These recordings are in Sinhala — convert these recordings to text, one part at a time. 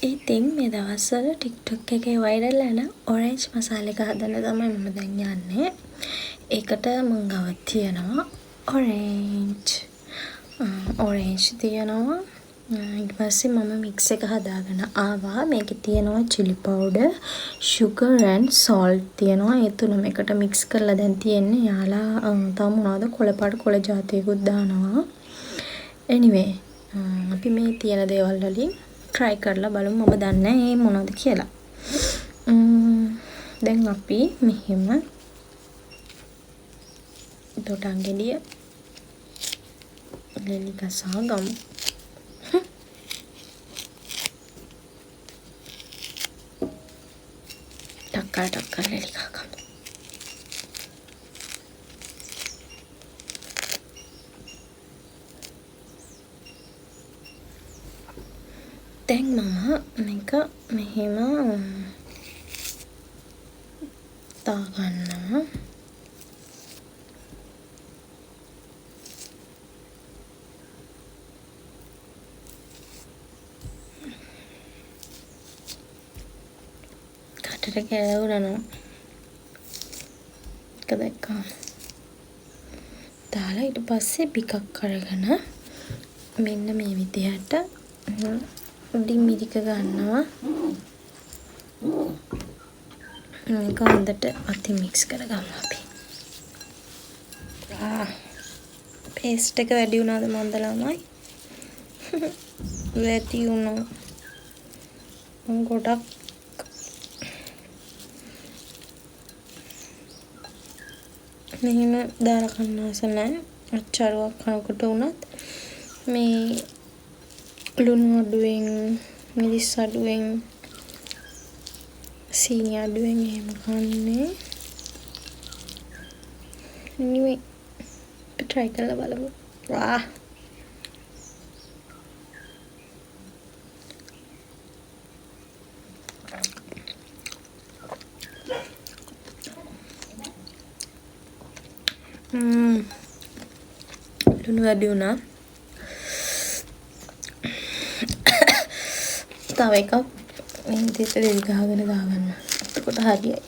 ඉතින් මේ දවස්වල TikTok එකේ viral යන orange මසාලා එක හදන්න තමයි මම දැන් යන්නේ. ඒකට මං ගාව තියෙනවා orange තියෙනවා. ඊට පස්සේ මම mix එක හදාගෙන ආවා. මේකේ තියෙනවා chili powder, sugar and salt තියෙනවා. ඒ තුනම එකට mix කරලා දැන් තියෙන්නේ. යාලා තව මොනවද කොළ කොළ ජාතියකුත් දානවා. anyway අපි මේ තියෙන දේවල් වලින් try කරලා බලමු. මම දන්නේ නැහැ මේ මොනවද කියලා. දැන් අපි මෙහෙම දොඩම් ගෙඩිය ලෙලි ගසා ගමු. ටක්කා ලෙලි ගහගමු. දැන් මම මේක මෙහෙම දාගන්නවා. කටට ගැලවුණා. ඒක දැක්කම දාලා ඊට පස්සේ පිකක් අරගෙන මෙන්න මේ විදිහට උඩින් මිරික ගන්නවා. මේක හොඳට අතින් මික්ස් කරගමු අපි. පේස්ට් එක වැඩි වුණාද මන්ද ළමයි? වැඩි වුණා. ගොඩක් මෙහෙම දාලා කන්න ආස නැහැ. අච්චාරුවක් කනකොට වුණත් මේ ලුණු අඩුවෙන්, මිරිස් අඩුවෙන්, සීනි අඩුවෙන් එහෙම කන්නේ. anyway try කරලා බලමු. වාහ්. ලුණු වැඩි වුණා. තව එකක් මේ විදිහට දෙවි ගහගෙන දාගන්න. එතකොට හරියයි.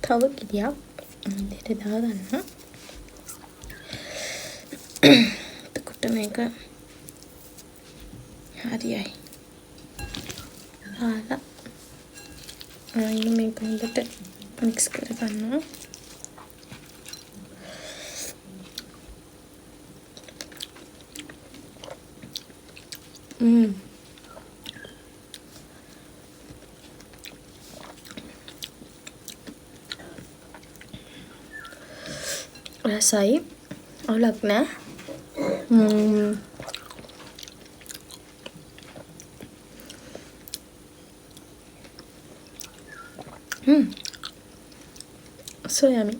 තව කිරියක් විදිහට දාගන්න. එතකොට මේක හරියයි. ආලා මේක හොඳට mix කරගන්නවා. රසයි අවුලක් නෑ. So yummy.